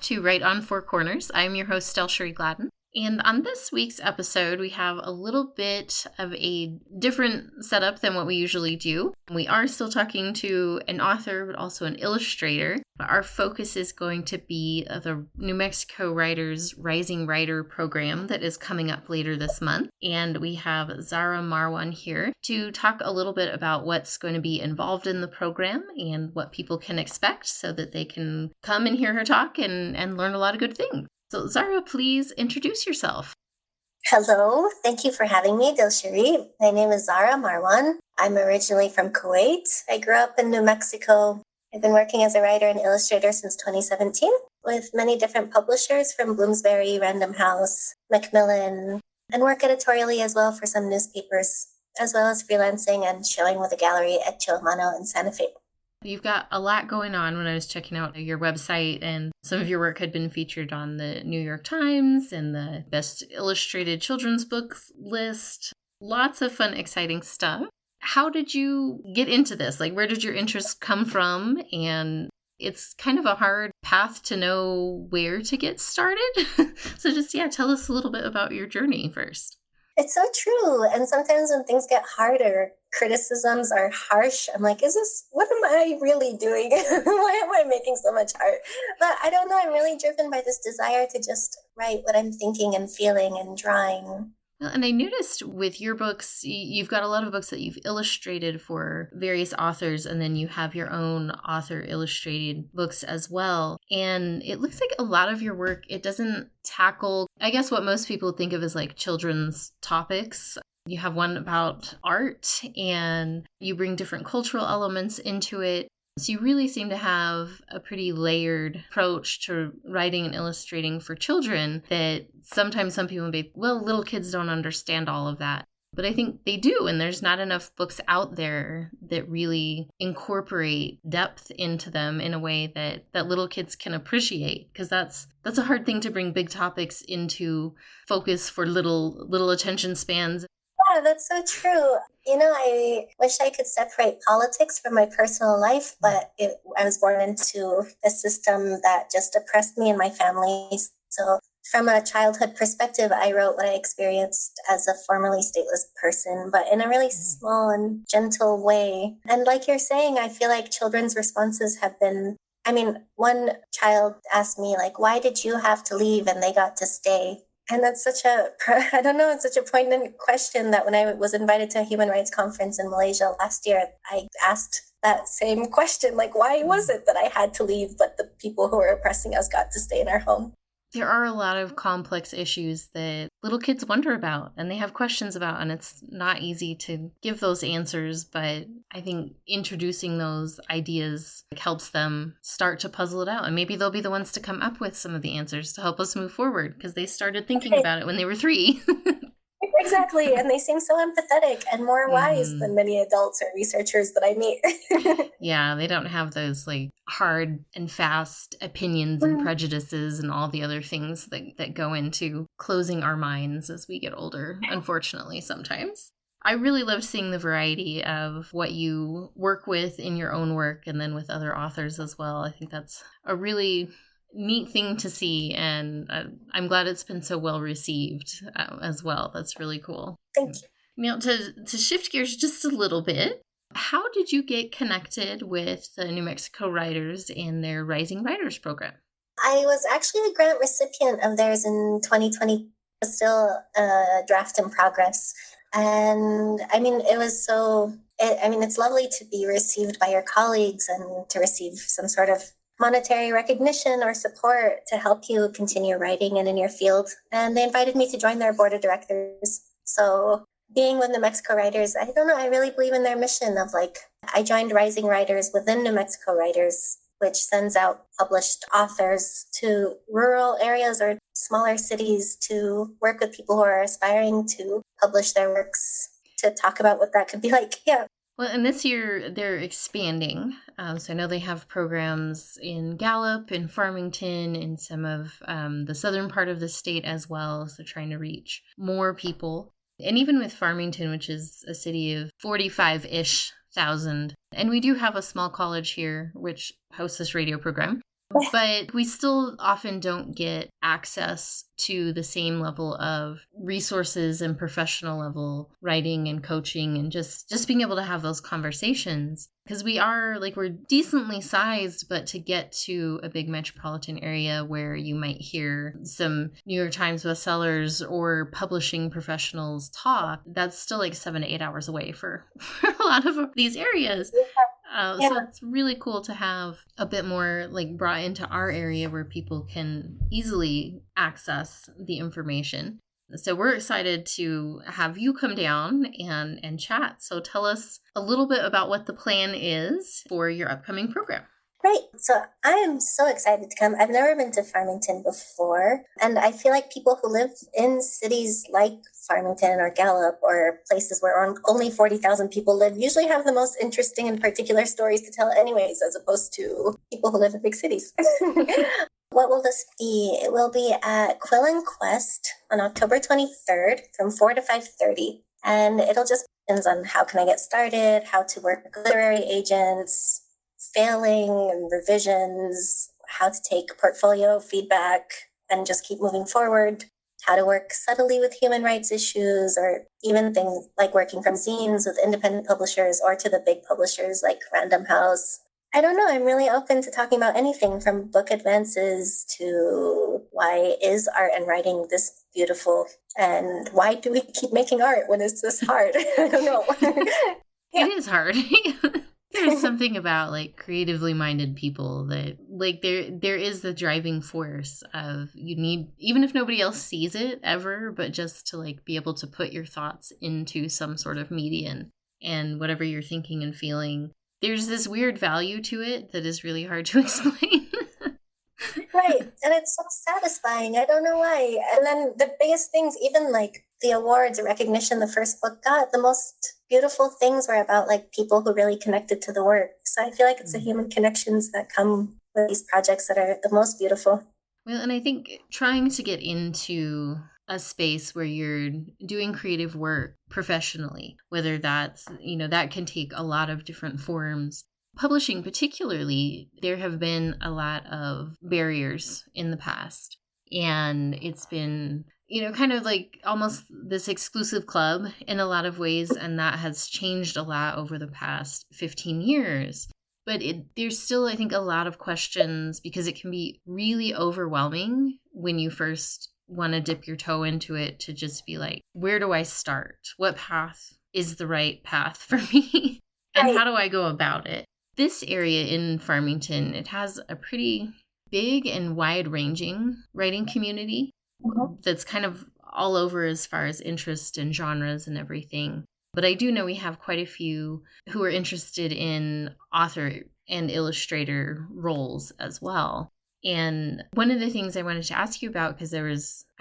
to Right on Four Corners. I'm your host, DelSheree Gladden. And on this week's episode, we have a little bit of a different setup than what we usually do. We are still talking to an author, but also an illustrator. But our focus is going to be the New Mexico Writers Rising Writer program that is coming up later this month. And we have Zahra Marwan here to talk a little bit about what's going to be involved in the program and what people can expect so that they can come and hear her talk and learn a lot of good things. So Zahra, please introduce yourself. Hello, thank you for having me, DelSheree. My name is Zahra Marwan. I'm originally from Kuwait. I grew up in New Mexico. I've been working as a writer and illustrator since 2017 with many different publishers from Bloomsbury, Random House, Macmillan, and work editorially as well for some newspapers, as well as freelancing and showing with a gallery at Chilmano in Santa Fe. You've got a lot going on. When I was checking out your website, and some of your work had been featured on the New York Times and the Best Illustrated Children's Books list. Lots of fun, exciting stuff. How did you get into this? Like, where did your interest come from? And it's kind of a hard path to know where to get started. So just, tell us a little bit about your journey first. It's so true. And sometimes when things get harder, criticisms are harsh. I'm like, what am I really doing? Why am I making so much art? But I don't know. I'm really driven by this desire to just write what I'm thinking and feeling and drawing. Well, and I noticed with your books, you've got a lot of books that you've illustrated for various authors, and then you have your own author-illustrated books as well. And it looks like a lot of your work, it doesn't tackle, I guess, what most people think of as like children's topics. You have one about art, and you bring different cultural elements into it. So you really seem to have a pretty layered approach to writing and illustrating for children that sometimes some people may, little kids don't understand all of that. But I think they do, and there's not enough books out there that really incorporate depth into them in a way that little kids can appreciate, because that's a hard thing to bring big topics into focus for little attention spans. Yeah, that's so true. I wish I could separate politics from my personal life, but I was born into a system that just oppressed me and my family. So from a childhood perspective, I wrote what I experienced as a formerly stateless person, but in a really small and gentle way. And like you're saying, I feel like children's responses have been, one child asked me, like, why did you have to leave and they got to stay? And that's it's such a poignant question that when I was invited to a human rights conference in Malaysia last year, I asked that same question, like, why was it that I had to leave, but the people who were oppressing us got to stay in our home? There are a lot of complex issues that little kids wonder about and they have questions about, and it's not easy to give those answers, but I think introducing those ideas helps them start to puzzle it out, and maybe they'll be the ones to come up with some of the answers to help us move forward because they started thinking about it when they were 3. Exactly. And they seem so empathetic and more wise than many adults or researchers that I meet. Yeah, they don't have those like hard and fast opinions and prejudices and all the other things that go into closing our minds as we get older, unfortunately, sometimes. I really loved seeing the variety of what you work with in your own work and then with other authors as well. I think that's a really neat thing to see, and I'm glad it's been so well received as well. That's really cool. Thank you. Now, to shift gears just a little bit, how did you get connected with the New Mexico Writers and their Rising Writers program? I was actually a grant recipient of theirs in 2020, still a draft in progress. And it's lovely to be received by your colleagues and to receive some sort of monetary recognition or support to help you continue writing and in your field. And they invited me to join their board of directors. So being with New Mexico Writers, I really believe in their mission of I joined Rising Writers within New Mexico Writers, which sends out published authors to rural areas or smaller cities to work with people who are aspiring to publish their works, to talk about what that could be like. Yeah. Well, and this year they're expanding. So I know they have programs in Gallup, in Farmington, in some of the southern part of the state as well. So trying to reach more people. And even with Farmington, which is a city of 45-ish thousand. And we do have a small college here which hosts this radio program. but we still often don't get access to the same level of resources and professional level writing and coaching and just being able to have those conversations. Because we're decently sized, but to get to a big metropolitan area where you might hear some New York Times bestsellers or publishing professionals talk, that's still like 7 to 8 hours away for a lot of these areas. So it's really cool to have a bit more like brought into our area where people can easily access the information. So we're excited to have you come down and chat. So tell us a little bit about what the plan is for your upcoming program. Great. So I am so excited to come. I've never been to Farmington before. And I feel like people who live in cities like Farmington or Gallup or places where only 40,000 people live usually have the most interesting and particular stories to tell anyways, as opposed to people who live in big cities. What will this be? It will be at Quill and Quest on October 23rd from 4 to 5:30. And it'll just depend on how can I get started, how to work with literary agents, failing and revisions, how to take portfolio feedback and just keep moving forward, how to work subtly with human rights issues, or even things like working from zines with independent publishers or to the big publishers like Random House. I don't know. I'm really open to talking about anything from book advances to why is art and writing this beautiful and why do we keep making art when it's this hard? I don't know. It is hard. There's something about like creatively minded people that like there is the driving force of you need, even if nobody else sees it ever, but just to like be able to put your thoughts into some sort of medium and whatever you're thinking and feeling. There's this weird value to it that is really hard to explain. Right. And it's so satisfying. I don't know why. And then the biggest things, even like the awards or recognition the first book got, the most beautiful things were about like people who really connected to the work. So I feel like it's the human connections that come with these projects that are the most beautiful. Well, and I think trying to get into a space where you're doing creative work professionally, whether that's, that can take a lot of different forms. Publishing particularly, there have been a lot of barriers in the past. And it's been, kind of like almost this exclusive club in a lot of ways. And that has changed a lot over the past 15 years. But there's still, I think, a lot of questions because it can be really overwhelming when you first want to dip your toe into it to just be like, where do I start? What path is the right path for me? And how do I go about it? This area in Farmington, it has a pretty big and wide-ranging writing community that's kind of all over as far as interest and genres and everything. But I do know we have quite a few who are interested in author and illustrator roles as well. And one of the things I wanted to ask you about, because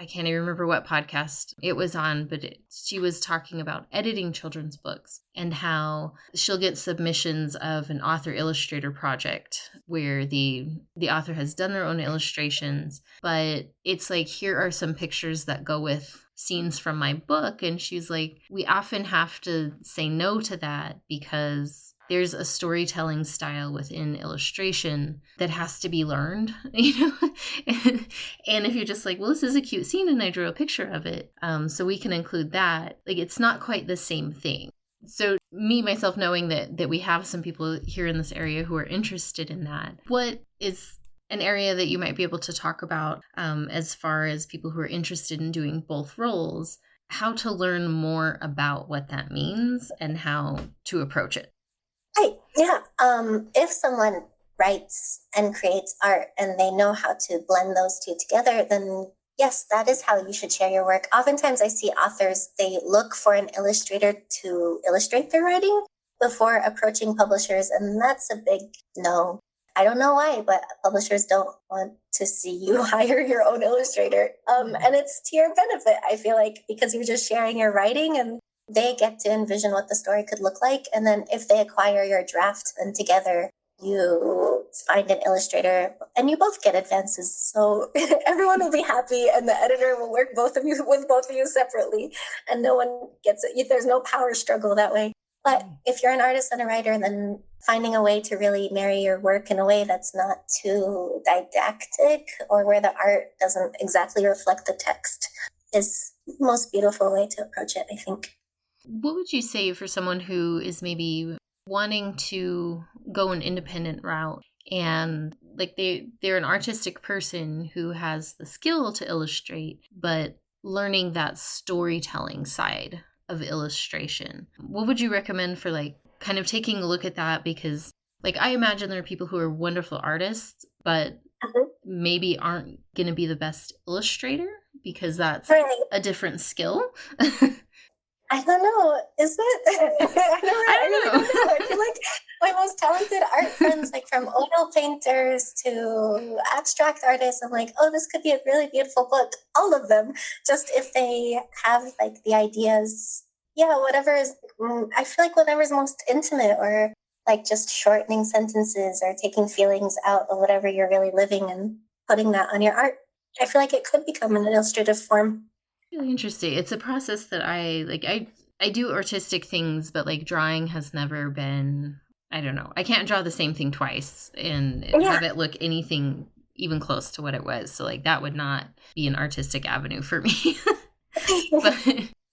I can't even remember what podcast it was on, but she was talking about editing children's books and how she'll get submissions of an author-illustrator project where the author has done their own illustrations, but it's like, here are some pictures that go with scenes from my book. And she's like, we often have to say no to that because there's a storytelling style within illustration that has to be learned, and if you're just like, well, this is a cute scene and I drew a picture of it, so we can include that, like, it's not quite the same thing. So me, myself, knowing that we have some people here in this area who are interested in that, what is an area that you might be able to talk about as far as people who are interested in doing both roles, how to learn more about what that means and how to approach it? Right. Yeah. If someone writes and creates art and they know how to blend those two together, then yes, that is how you should share your work. Oftentimes I see authors, they look for an illustrator to illustrate their writing before approaching publishers, and that's a big no. I don't know why, but publishers don't want to see you hire your own illustrator. And it's to your benefit, I feel like, because you're just sharing your writing and they get to envision what the story could look like. And then if they acquire your draft, then together you find an illustrator and you both get advances. So everyone will be happy and the editor will work with both of you separately. And no one gets it. There's no power struggle that way. But if you're an artist and a writer, then finding a way to really marry your work in a way that's not too didactic or where the art doesn't exactly reflect the text is the most beautiful way to approach it, I think. What would you say for someone who is maybe wanting to go an independent route and like they're an artistic person who has the skill to illustrate, but learning that storytelling side of illustration? What would you recommend for like kind of taking a look at that? Because like I imagine there are people who are wonderful artists, but maybe aren't going to be the best illustrator because that's a different skill. I don't know. Is it? I really don't know. I feel like my most talented art friends, like from oil painters to abstract artists, I'm like, oh, this could be a really beautiful book. All of them, just if they have like the ideas. Yeah, whatever is, I feel like whatever's most intimate, or like just shortening sentences or taking feelings out of whatever you're really living and putting that on your art. I feel like it could become an illustrative form. Really interesting. It's a process that I do artistic things, but like drawing has never been, I don't know. I can't draw the same thing twice and have it look anything even close to what it was. So like that would not be an artistic avenue for me. But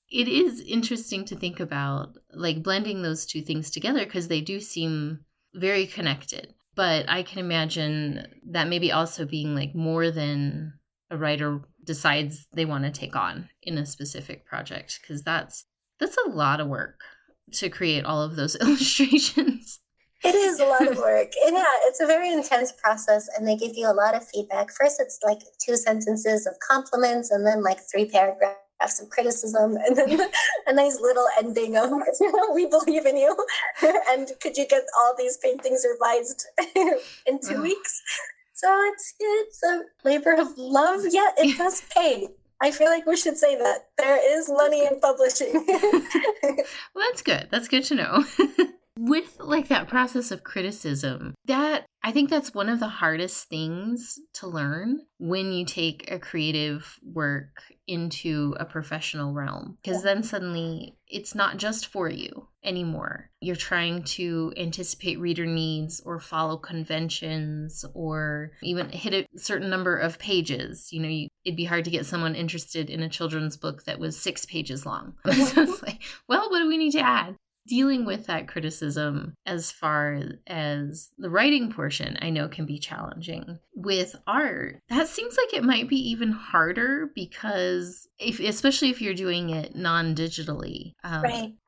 it is interesting to think about like blending those two things together because they do seem very connected. But I can imagine that maybe also being like more than a writer decides they want to take on in a specific project, because that's a lot of work to create all of those illustrations. It is a lot of work. And yeah, it's a very intense process and they give you a lot of feedback. First, it's like 2 sentences of compliments and then like 3 paragraphs of criticism and then a nice little ending of, we believe in you. And could you get all these paintings revised in 2 weeks? So it's a labor of love, yet it does pay. I feel like we should say that. There is money in publishing. Well, that's good. That's good to know. With like that process of criticism, I think that's one of the hardest things to learn when you take a creative work into a professional realm, because then suddenly it's not just for you anymore. You're trying to anticipate reader needs or follow conventions or even hit a certain number of pages. You know, it'd be hard to get someone interested in a children's book that was 6 pages long. So it's like, well, what do we need to add? Dealing with that criticism as far as the writing portion, I know can be challenging. With art, that seems like it might be even harder because especially if you're doing it non-digitally,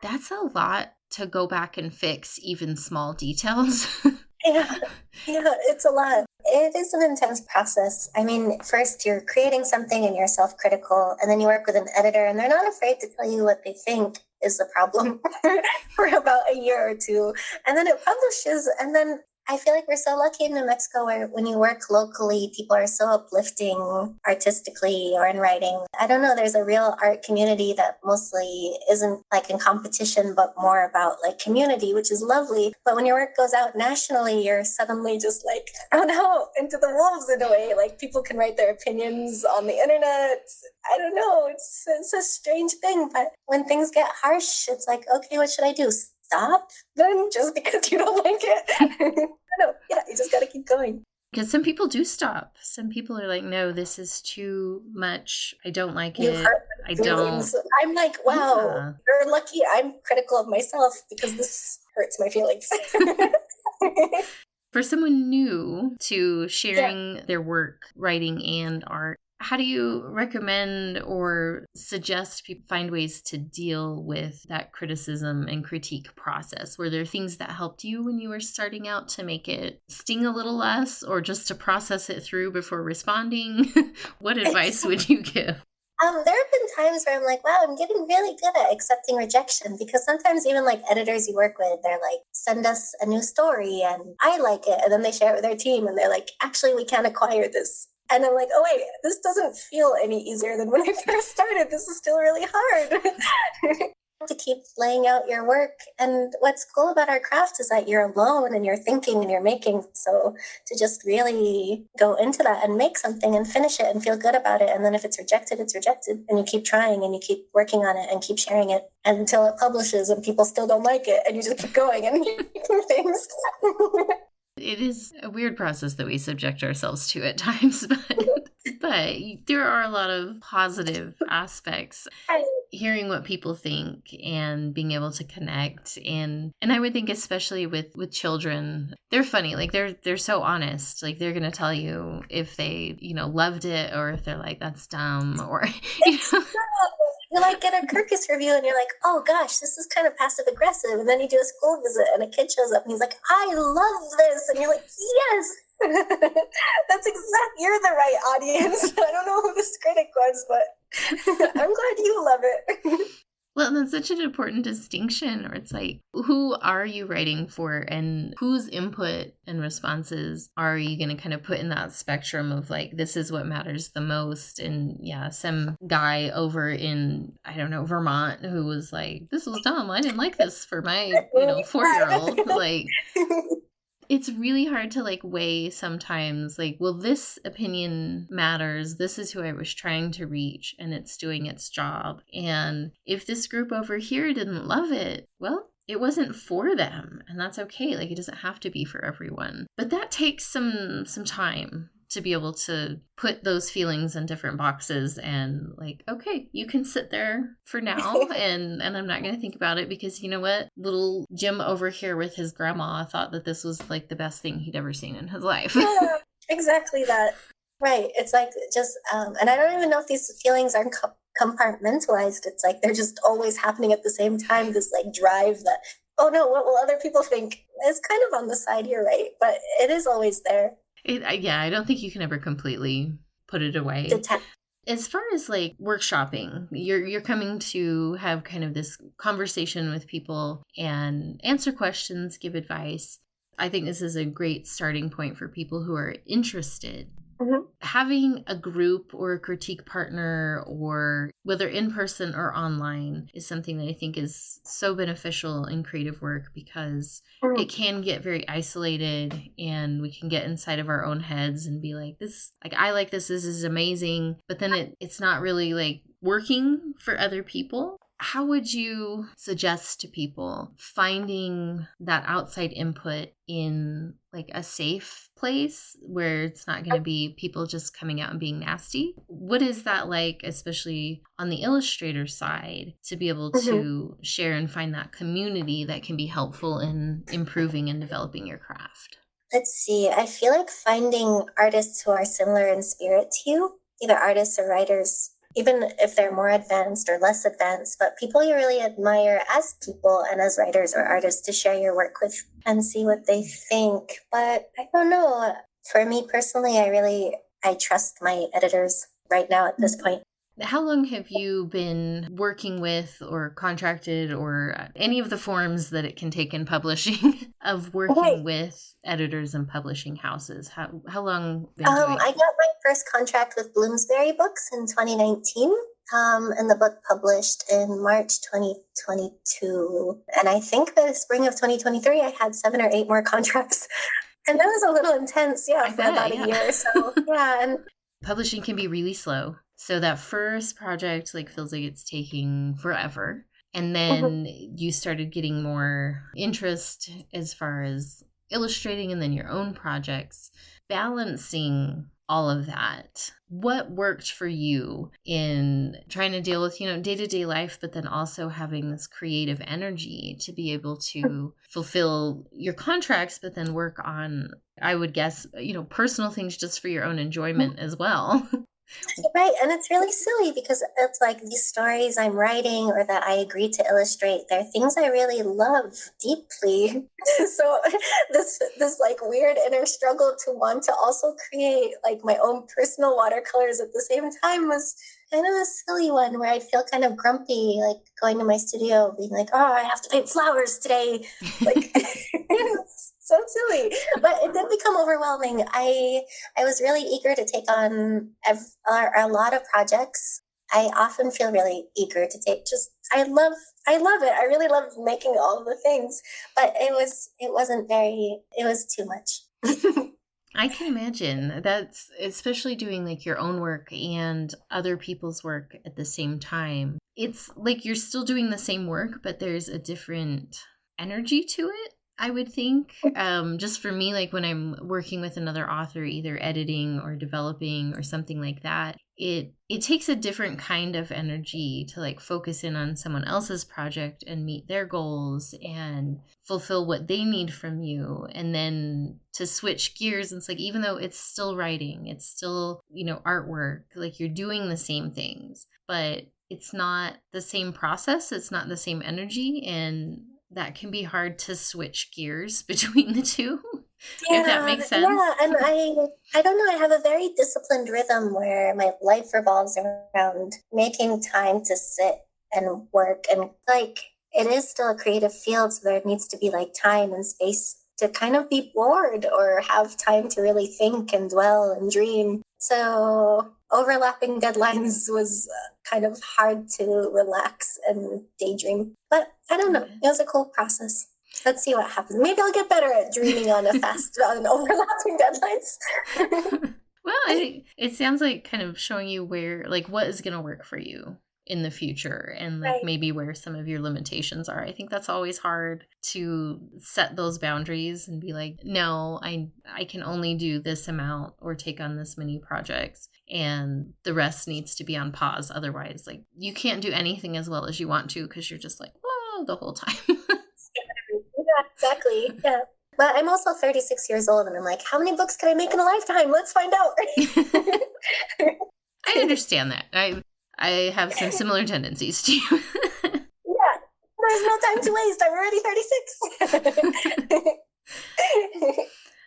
that's a lot to go back and fix even small details. Yeah, it's a lot. It is an intense process. I mean, first you're creating something and you're self-critical, and then you work with an editor and they're not afraid to tell you what they think is the problem for about a year or 2. And then it publishes, and then I feel like we're so lucky in New Mexico where when you work locally, people are so uplifting artistically or in writing. I don't know, there's a real art community that mostly isn't like in competition, but more about like community, which is lovely. But when your work goes out nationally, you're suddenly just like, oh no, into the wolves in a way. Like people can write their opinions on the internet. I don't know, it's a strange thing. But when things get harsh, it's like, okay, what should I do? Stop then just because you don't like it? No, yeah, you just got to keep going. Because some people do stop. Some people are like, no, this is too much. I don't like it. I don't. I'm like, wow, you're lucky. I'm critical of myself because this hurts my feelings. For someone new to sharing their work, writing and art, how do you recommend or suggest people find ways to deal with that criticism and critique process? Were there things that helped you when you were starting out to make it sting a little less, or just to process it through before responding? What advice would you give? There have been times where I'm like, wow, I'm getting really good at accepting rejection, because sometimes even like editors you work with, they're like, send us a new story and I like it. And then they share it with their team and they're like, actually, we can't acquire this. And I'm like, oh, wait, this doesn't feel any easier than when I first started. This is still really hard. to keep laying out your work. And what's cool about our craft is that you're alone and you're thinking and you're making. So to just really go into that and make something and finish it and feel good about it. And then if it's rejected, it's rejected. And you keep trying and you keep working on it and keep sharing it until it publishes and people still don't like it. And you just keep going and making things. It is a weird process that we subject ourselves to at times, but there are a lot of positive aspects. Hearing what people think and being able to connect, and I would think especially with children, they're funny. Like they're so honest. Like they're gonna tell you if they loved it or if they're like that's dumb or You like get a Kirkus review and you're like, oh gosh, this is kind of passive aggressive. And then you do a school visit and a kid shows up and he's like, I love this. And you're like, yes, that's exactly, you're the right audience. I don't know who this critic was, but I'm glad you love it. Well, that's such an important distinction, or it's like, who are you writing for and whose input and responses are you going to kind of put in that spectrum of like, this is what matters the most? And yeah, some guy over in, I don't know, Vermont who was like, this was dumb. I didn't like this for my, 4-year-old. Like, it's really hard to like weigh sometimes like, well, this opinion matters. This is who I was trying to reach and it's doing its job. And if this group over here didn't love it, well, it wasn't for them. And that's okay. Like it doesn't have to be for everyone. But that takes some time to be able to put those feelings in different boxes and like, okay, you can sit there for now and I'm not going to think about it because you know what? Little Jim over here with his grandma thought that this was like the best thing he'd ever seen in his life. Yeah, exactly that. Right. It's like just, and I don't even know if these feelings are compartmentalized. It's like they're just always happening at the same time. This like drive that, oh no, what will other people think? It's kind of on the side, you're right, but it is always there. I don't think you can ever completely put it away. As far as like workshopping, you're coming to have kind of this conversation with people and answer questions, give advice. I think this is a great starting point for people who are interested. Mm-hmm. Having a group or a critique partner, or whether in person or online, is something that I think is so beneficial in creative work because it can get very isolated and we can get inside of our own heads and be like, this, like, I like this is amazing, but then it's not really like working for other people. How would you suggest to people finding that outside input in like a safe place where it's not going to be people just coming out and being nasty? What is that like, especially on the illustrator side, to be able to share and find that community that can be helpful in improving and developing your craft? Let's see. I feel like finding artists who are similar in spirit to you, either artists or writers, even if they're more advanced or less advanced, but people you really admire as people and as writers or artists to share your work with and see what they think. But I don't know. For me personally, I trust my editors right now at this point. How long have you been working with or contracted or any of the forms that it can take in publishing of working with editors and publishing houses? How long been doing? I got my first contract with Bloomsbury Books in 2019, and the book published in March 2022. And I think the spring of 2023, I had 7 or 8 more contracts. And that was a little intense, for about a year. So, and publishing can be really slow. So that first project like feels like it's taking forever. And then you started getting more interest as far as illustrating and then your own projects, balancing all of that. What worked for you in trying to deal with, day-to-day life, but then also having this creative energy to be able to fulfill your contracts, but then work on, I would guess, personal things just for your own enjoyment as well. Right. And it's really silly because it's like these stories I'm writing or that I agree to illustrate, they're things I really love deeply. So this like weird inner struggle to want to also create like my own personal watercolors at the same time was kind of a silly one where I'd feel kind of grumpy, like going to my studio being like, oh, I have to paint flowers today. Like so silly, but it did become overwhelming. I was really eager to take on a lot of projects I often feel really eager to take I love it. I really love making all the things, but it was too much. I can imagine that's especially doing like your own work and other people's work at the same time. It's like you're still doing the same work, but there's a different energy to it, I would think. Just for me, like when I'm working with another author, either editing or developing or something like that, it takes a different kind of energy to like focus in on someone else's project and meet their goals and fulfill what they need from you. And then to switch gears, it's like, even though it's still writing, it's still, artwork, like you're doing the same things, but it's not the same process. It's not the same energy. And that can be hard to switch gears between the two, if that makes sense. Yeah, and I don't know, I have a very disciplined rhythm where my life revolves around making time to sit and work, and like it is still a creative field, so there needs to be like time and space to kind of be bored or have time to really think and dwell and dream. So overlapping deadlines was kind of hard to relax and daydream. But I don't know. It was a cool process. Let's see what happens. Maybe I'll get better at dreaming on on overlapping deadlines. Well, I think it sounds like kind of showing you where, like, what is going to work for you in the future, and like maybe where some of your limitations are. I think that's always hard to set those boundaries and be like, no, I can only do this amount or take on this many projects, and the rest needs to be on pause. Otherwise, like, you can't do anything as well as you want to, because you're just like, whoa, the whole time. Yeah, exactly. Yeah. But I'm also 36 years old, and I'm like, how many books can I make in a lifetime? Let's find out. I understand that. I have some similar tendencies to you. Yeah, there's no time to waste. I'm already 36.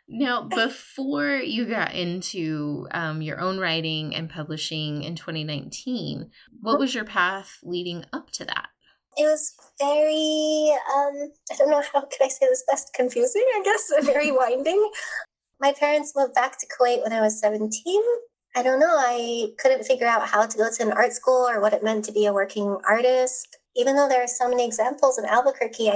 Now, before you got into your own writing and publishing in 2019, what was your path leading up to that? It was very, I don't know, how could I say this best, confusing, I guess, very winding. My parents moved back to Kuwait when I was 17. I don't know, I couldn't figure out how to go to an art school or what it meant to be a working artist. Even though there are so many examples in Albuquerque,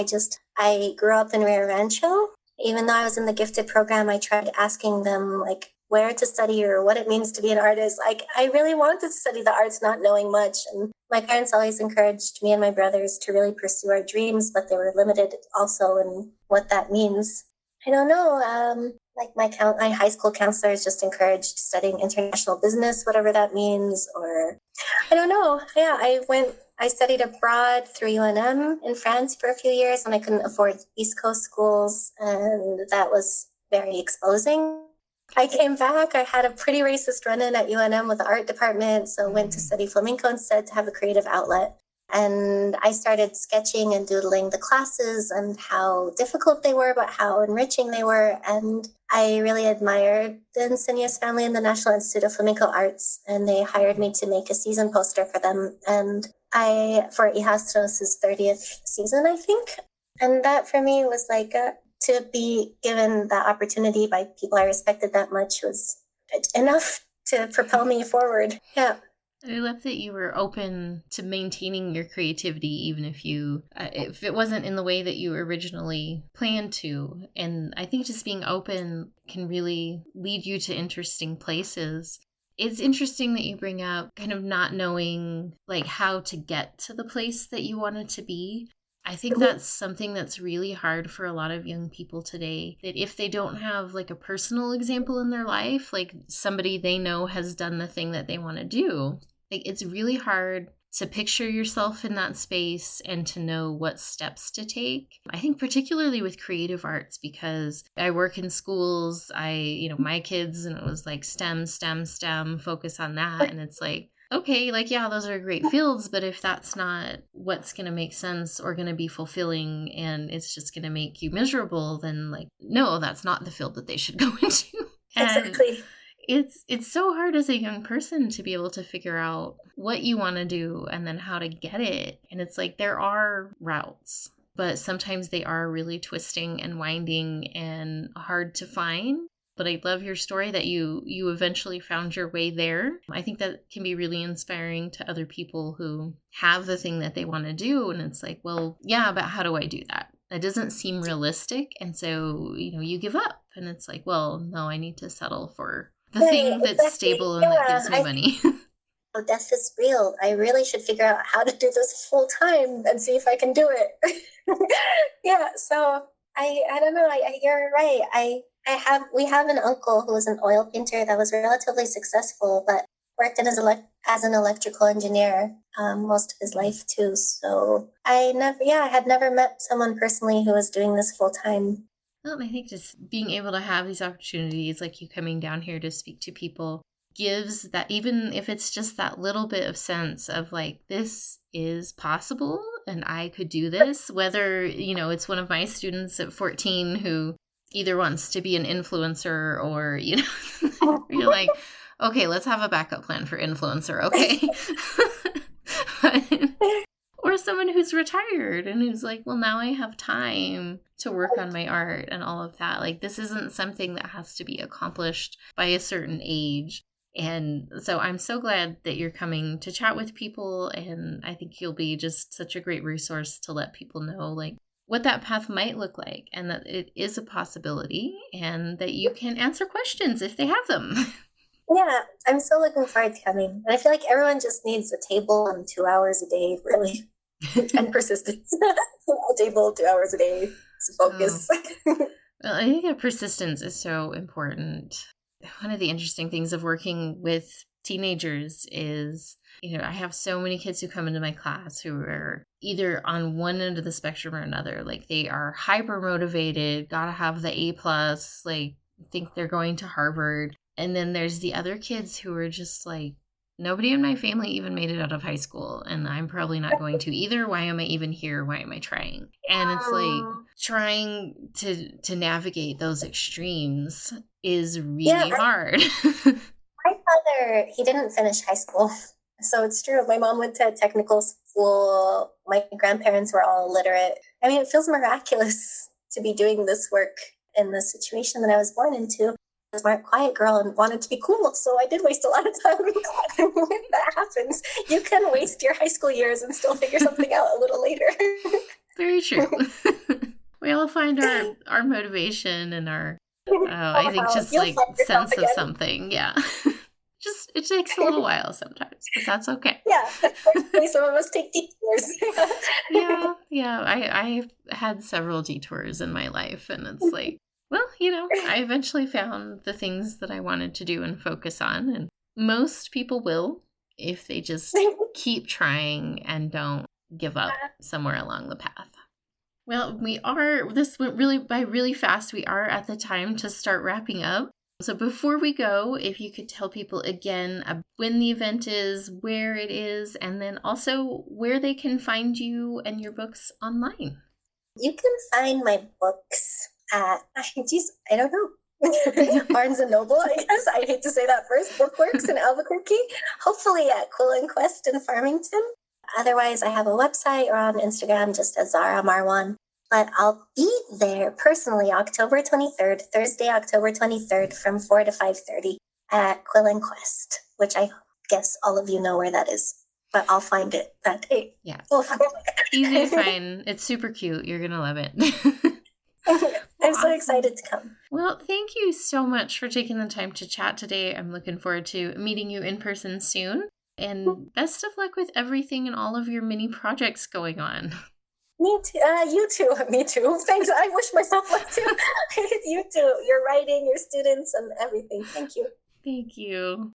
I grew up in Rio Rancho. Even though I was in the gifted program, I tried asking them, like, where to study or what it means to be an artist. Like, I really wanted to study the arts, not knowing much. And my parents always encouraged me and my brothers to really pursue our dreams, but they were limited also in what that means. I don't know. Like my high school counselors just encouraged studying international business, whatever that means, or I don't know. Yeah, I studied abroad through UNM in France for a few years when I couldn't afford East Coast schools, and that was very exposing. I came back. I had a pretty racist run-in at UNM with the art department, so went to study flamenco instead to have a creative outlet. And I started sketching and doodling the classes and how difficult they were, but how enriching they were. And I really admired the Insignias family and the National Institute of Flamenco Arts, and they hired me to make a season poster for them. And for Ihastros' 30th season, I think. And that for me was like to be given that opportunity by people I respected that much was enough to propel me forward. Yeah. I love that you were open to maintaining your creativity, even if it wasn't in the way that you originally planned to. And I think just being open can really lead you to interesting places. It's interesting that you bring up kind of not knowing like how to get to the place that you wanted to be. I think that's something that's really hard for a lot of young people today, that if they don't have like a personal example in their life, like somebody they know has done the thing that they want to do, like it's really hard to picture yourself in that space and to know what steps to take. I think particularly with creative arts, because I work in schools, my kids, and it was like STEM, focus on that. And it's like, okay, like, yeah, those are great fields, but if that's not what's going to make sense or going to be fulfilling and it's just going to make you miserable, then like, no, that's not the field that they should go into. Exactly. It's so hard as a young person to be able to figure out what you want to do and then how to get it. And it's like there are routes, but sometimes they are really twisting and winding and hard to find. But I love your story that you eventually found your way there. I think that can be really inspiring to other people who have the thing that they want to do. And it's like, well, yeah, but how do I do that? That doesn't seem realistic. And so, you give up. And it's like, well, no, I need to settle for the thing that's stable and that gives me money. Death is real. I really should figure out how to do this full time and see if I can do it. Yeah. So I don't know. You're right. We have an uncle who was an oil painter that was relatively successful, but worked as an electrical engineer most of his life too. So I had never met someone personally who was doing this full time. Well, I think just being able to have these opportunities, like you coming down here to speak to people, gives that, even if it's just that little bit of sense of like, this is possible and I could do this, whether, it's one of my students at 14 who either wants to be an influencer or, you're like, okay, let's have a backup plan for influencer. Okay. Or someone who's retired and who's like, well, now I have time to work on my art and all of that. Like, this isn't something that has to be accomplished by a certain age. And so I'm so glad that you're coming to chat with people. And I think you'll be just such a great resource to let people know, like, what that path might look like and that it is a possibility and that you can answer questions if they have them. Yeah, I'm so looking forward to coming. And I feel like everyone just needs a table and 2 hours a day, really. And persistence. A table, 2 hours a day, focus. Well, I think that persistence is so important. One of the interesting things of working with teenagers is, I have so many kids who come into my class who are either on one end of the spectrum or another. Like, they are hyper motivated, gotta have the A+, like, think they're going to Harvard. And then there's the other kids who are just like, nobody in my family even made it out of high school, and I'm probably not going to either. Why am I even here? Why am I trying? And it's like trying to navigate those extremes is really hard. My father, he didn't finish high school. So it's true. My mom went to technical school. My grandparents were all illiterate. I mean, it feels miraculous to be doing this work in the situation that I was born into. I was a quiet girl and wanted to be cool, so I did waste a lot of time. That happens. You can waste your high school years and still figure something out a little later. Very true. We all find our motivation and our, I think, just like sense of something. Yeah. Just, it takes a little while sometimes, but that's okay. Yeah. Some of us take detours. Yeah. I had several detours in my life, and it's like, well, I eventually found the things that I wanted to do and focus on. And most people will if they just keep trying and don't give up somewhere along the path. Well, this went really fast. We are at the time to start wrapping up. So before we go, if you could tell people again when the event is, where it is, and then also where they can find you and your books online. You can find my books at, I don't know, Barnes & Noble, I guess. I hate to say that first. Bookworks in Albuquerque. Hopefully at Quill & Quest in Farmington. Otherwise, I have a website or on Instagram just as Zahra Marwan. But I'll be there personally October 23rd, Thursday, October 23rd from 4 to 5:30 at Quill & Quest, which I guess all of you know where that is. But I'll find it that day. Yeah. Easy to find. It's super cute. You're going to love it. I'm so excited to come. Well, thank you so much for taking the time to chat today. I'm looking forward to meeting you in person soon. And best of luck with everything and all of your mini projects going on. Me too. You too. Me too. Thanks. I wish myself luck too. You too. Your writing, your students, and everything. Thank you. Thank you.